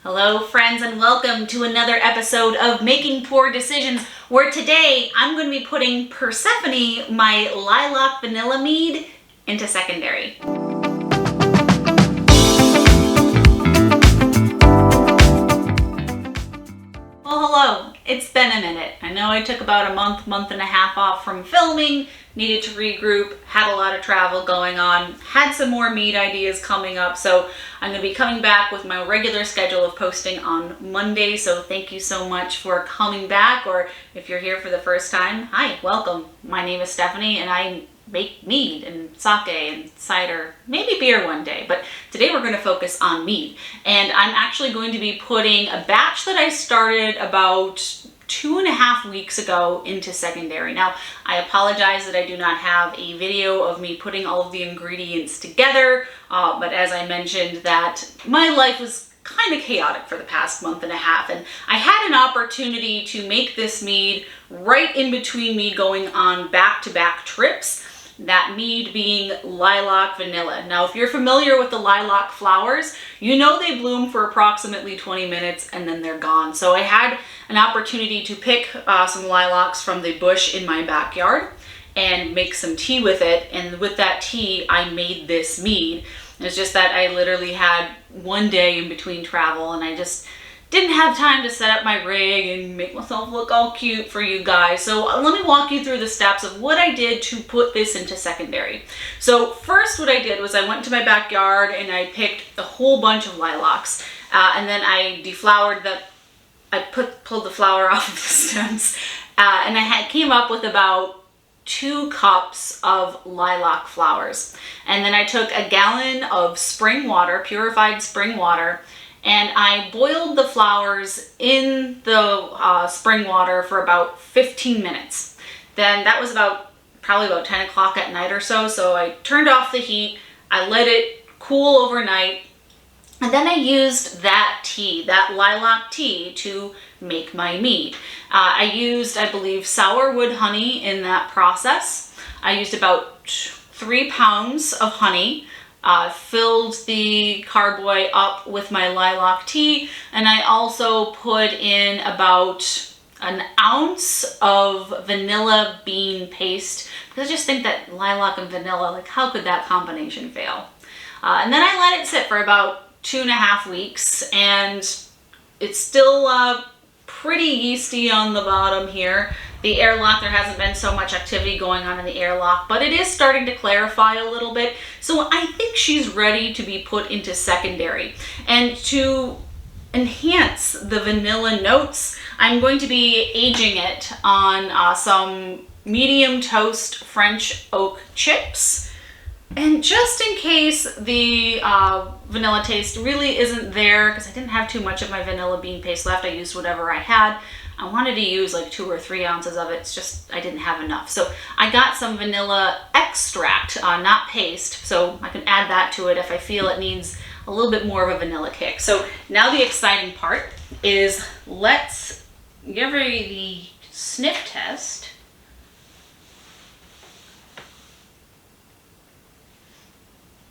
Hello friends, and welcome to another episode of Making Poor Decisions, where today I'm going to be putting Persephone, my Lilac Vanilla Mead, into secondary. Well, hello. It's been a minute. I know I took about a month and a half off from filming, needed to regroup, had a lot of travel going on, had some more mead ideas coming up, so I'm going to be coming back with my regular schedule of posting on Monday, so thank you so much for coming back, or if you're here for the first time, hi, welcome. My name is Stephanie, and I make mead and sake and cider, maybe beer one day, but today we're going to focus on mead. And I'm actually going to be putting a batch that I started about 2.5 weeks ago into secondary. Now, I apologize that I do not have a video of me putting all of the ingredients together, but as I mentioned, that my life was kind of chaotic for the past month and a half, and I had an opportunity to make this mead right in between me going on back-to-back trips. That mead being Lilac Vanilla. Now, if you're familiar with the lilac flowers, you know they bloom for approximately 20 minutes and then they're gone. So I had an opportunity to pick some lilacs from the bush in my backyard and make some tea with it. And with that tea, I made this mead. It's just that I literally had one day in between travel and I just didn't have time to set up my rig and make myself look all cute for you guys. So let me walk you through the steps of what I did to put this into secondary. So first what I did was I went to my backyard and I picked a whole bunch of lilacs. And then I deflowered pulled the flower off of the stems. And I came up with about 2 cups of lilac flowers. And then I took a gallon of spring water, purified spring water, and I boiled the flowers in the spring water for about 15 minutes. Then that was probably about 10 o'clock at night or so. So I turned off the heat, I let it cool overnight, and then I used that tea, that lilac tea, to make my mead. I used, I believe, sourwood honey in that process. I used about 3 pounds of honey. Filled the carboy up with my lilac tea, and I also put in about an ounce of vanilla bean paste, because I just think that lilac and vanilla, like, how could that combination fail? And then I let it sit for about 2.5 weeks, and it's still pretty yeasty on the bottom here. The airlock, there hasn't been so much activity going on in the airlock, but it is starting to clarify a little bit. So I think she's ready to be put into secondary. And to enhance the vanilla notes, I'm going to be aging it on some medium toast French oak chips. And just in case the vanilla taste really isn't there, because I didn't have too much of my vanilla bean paste left, I used whatever I had. I wanted to use like 2 or 3 ounces of it. It's just I didn't have enough. So I got some vanilla extract, not paste, so I can add that to it if I feel it needs a little bit more of a vanilla kick. So now the exciting part is let's give her the sniff test.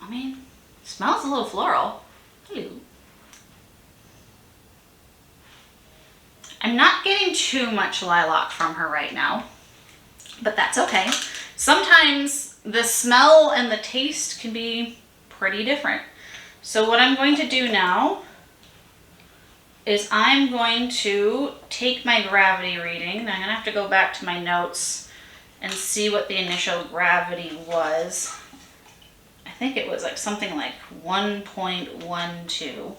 I mean, it smells a little floral. Hello. I'm not getting too much lilac from her right now, but that's okay. Sometimes the smell and the taste can be pretty different. So what I'm going to do now is I'm going to take my gravity reading. Now I'm gonna have to go back to my notes and see what the initial gravity was. I think it was like something like 1.12.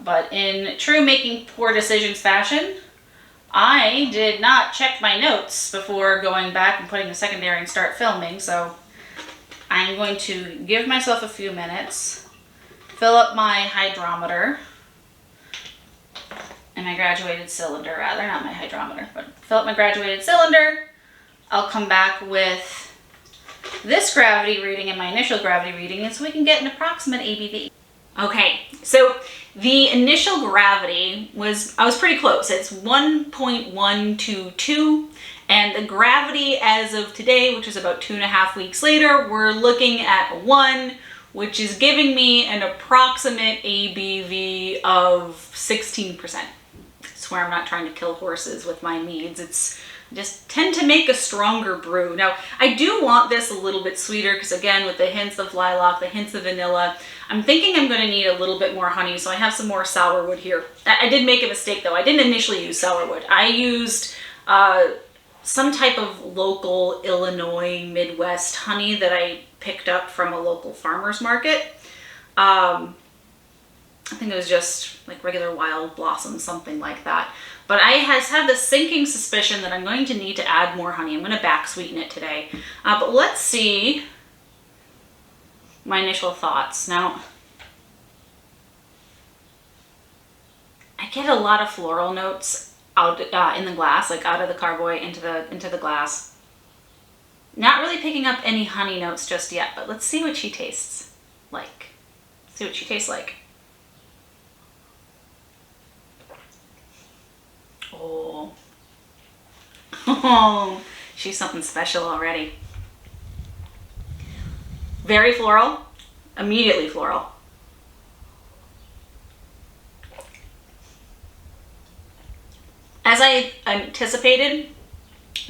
But in true making poor decisions fashion, I did not check my notes before going back and putting the secondary and start filming, so I'm going to give myself a few minutes, fill up my hydrometer, and my graduated cylinder rather, not my hydrometer, but fill up my graduated cylinder. I'll come back with this gravity reading and my initial gravity reading, and so we can get an approximate ABV. Okay, so the initial gravity I was pretty close. It's 1.122, and the gravity as of today, which is about 2.5 weeks later, we're looking at 1, which is giving me an approximate ABV of 16%. I swear I'm not trying to kill horses with my meads. It's just tend to make a stronger brew. Now, I do want this a little bit sweeter because, again, with the hints of lilac, the hints of vanilla, I'm thinking I'm going to need a little bit more honey, so I have some more sourwood here. I did make a mistake, though. I didn't initially use sourwood. I used some type of local Illinois Midwest honey that I picked up from a local farmer's market. I think it was just like regular wild blossom, something like that. But I have this sinking suspicion that I'm going to need to add more honey. I'm going to back sweeten it today. But let's see my initial thoughts. Now, I get a lot of floral notes out in the glass, like out of the carboy into the glass. Not really picking up any honey notes just yet, but let's see what she tastes like. See what she tastes like. Oh, she's something special already. Very floral, immediately floral. As I anticipated,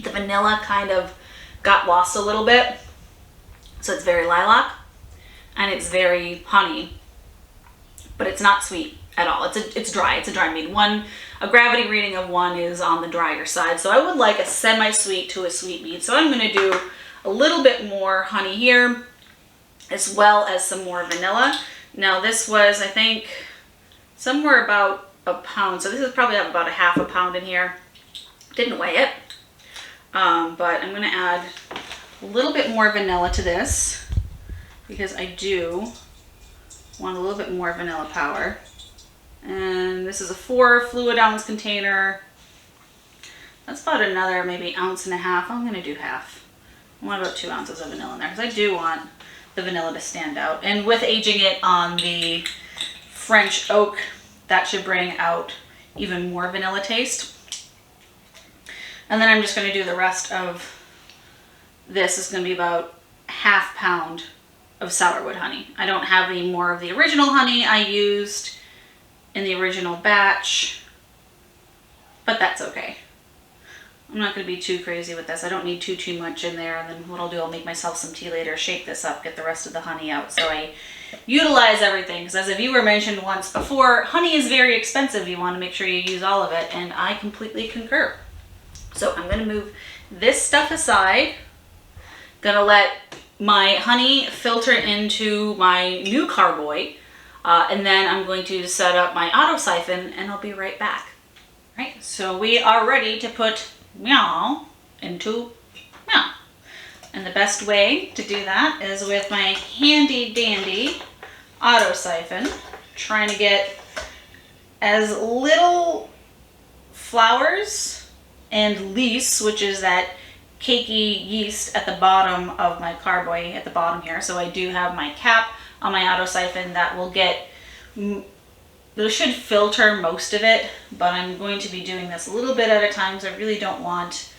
the vanilla kind of got lost a little bit. So it's very lilac and it's very honey, but it's not sweet at all. It's dry. It's a dry mead. A gravity reading of 1 is on the drier side. So I would like a semi-sweet to a sweet mead. So I'm going to do a little bit more honey here, as well as some more vanilla. Now this was, I think, somewhere about a pound. So this is probably have about a half a pound in here. Didn't weigh it. But I'm going to add a little bit more vanilla to this because I do want a little bit more vanilla power. And this is a 4 fluid ounce container. That's about another maybe 1.5 ounces. I'm going to do half. I want about 2 ounces of vanilla in there because I do want the vanilla to stand out. And with aging it on the French oak, that should bring out even more vanilla taste. And then I'm just going to do the rest of this. Is going to be about ½ pound of sourwood honey. I don't have any more of the original honey I used in the original batch, but that's okay. I'm not going to be too crazy with this. I don't need too much in there, and then what I'll do, I'll make myself some tea later, shake this up, get the rest of the honey out, so I utilize everything. Because as a viewer mentioned once before, honey is very expensive. You want to make sure you use all of it, and I completely concur. So I'm going to move this stuff aside. Going to let my honey filter into my new carboy. And then I'm going to set up my auto siphon and I'll be right back. Right, so we are ready to put meow into meow. And the best way to do that is with my handy dandy auto siphon, trying to get as little flowers and lees, which is that cakey yeast at the bottom of my carboy at the bottom here. So I do have my cap on my auto siphon that will get, that should filter most of it, but I'm going to be doing this a little bit at a time, so I really don't want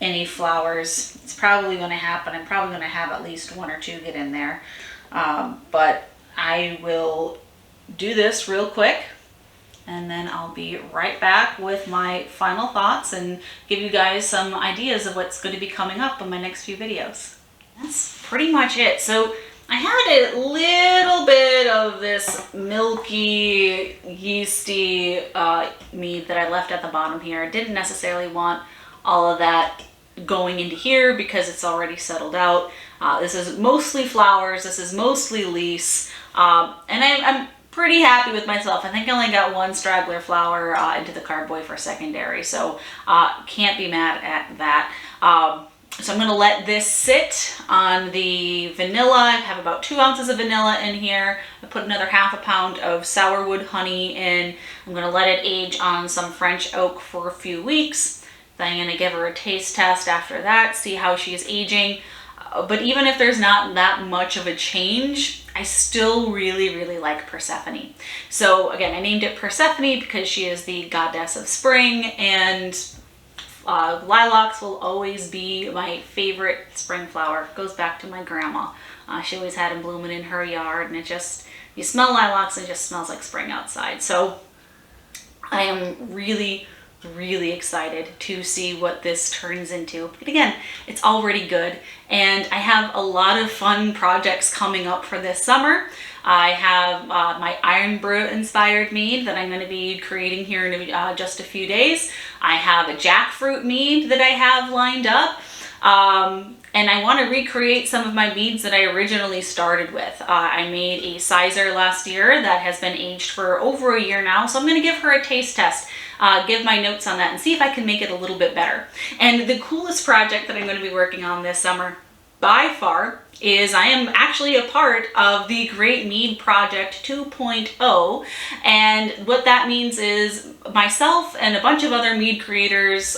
any flowers. It's probably going to happen. I'm probably going to have at least 1 or 2 get in there, but I will do this real quick and then I'll be right back with my final thoughts and give you guys some ideas of what's going to be coming up in my next few videos. That's pretty much it. So I had a little bit of this milky, yeasty mead that I left at the bottom here. I didn't necessarily want all of that going into here because it's already settled out. This is mostly flowers. This is mostly lees. And I'm pretty happy with myself. I think I only got 1 straggler flower into the carboy for secondary, so can't be mad at that. So I'm going to let this sit on the vanilla. I have about 2 ounces of vanilla in here. I put another ½ pound of sourwood honey in. I'm going to let it age on some French oak for a few weeks. Then I'm going to give her a taste test after that, see how she is aging. But even if there's not that much of a change, I still really like Persephone. So again, I named it Persephone because she is the goddess of spring, and lilacs will always be my favorite spring flower. It goes back to my grandma. She always had them blooming in her yard, and you smell lilacs and it just smells like spring outside. So I am really, really excited to see what this turns into. But again, it's already good, and I have a lot of fun projects coming up for this summer. I have my iron brew inspired mead that I'm going to be creating here in just a few days. I have a jackfruit mead that I have lined up. And I want to recreate some of my meads that I originally started with. I made a sizer last year that has been aged for over a year now, so I'm going to give her a taste test, give my notes on that, and see if I can make it a little bit better. And the coolest project that I'm going to be working on this summer, by far, is I am actually a part of the Great Mead Project 2.0, and what that means is myself and a bunch of other mead creators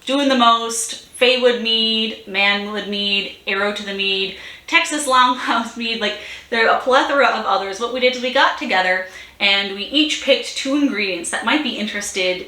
doing the most. Faywood Mead, Manwood Mead, Arrow to the Mead, Texas Longhouse Mead, like there are a plethora of others. What we did is we got together and we each picked 2 ingredients that might be interesting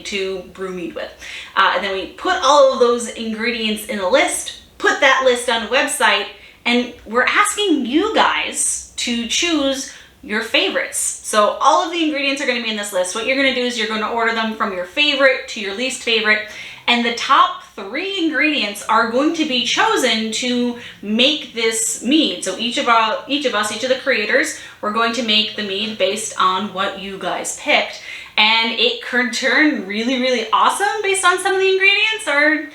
to brew mead with. And then we put all of those ingredients in a list, put that list on a website, and we're asking you guys to choose your favorites. So all of the ingredients are going to be in this list. What you're going to do is you're going to order them from your favorite to your least favorite, and the top 3 ingredients are going to be chosen to make this mead. So each of the creators, we're going to make the mead based on what you guys picked, and it could turn really, really awesome based on some of the ingredients, or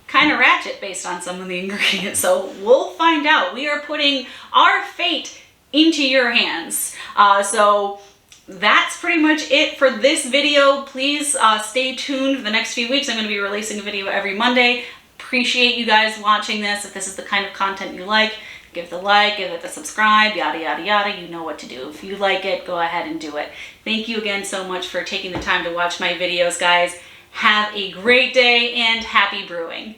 kind of ratchet based on some of the ingredients. So we'll find out. We are putting our fate into your hands. So that's pretty much it for this video. Please stay tuned for the next few weeks. I'm going to be releasing a video every Monday. Appreciate you guys watching this. If this is the kind of content you like, give it the like, give it the subscribe, yada, yada, yada. You know what to do. If you like it, go ahead and do it. Thank you again so much for taking the time to watch my videos, guys. Have a great day and happy brewing.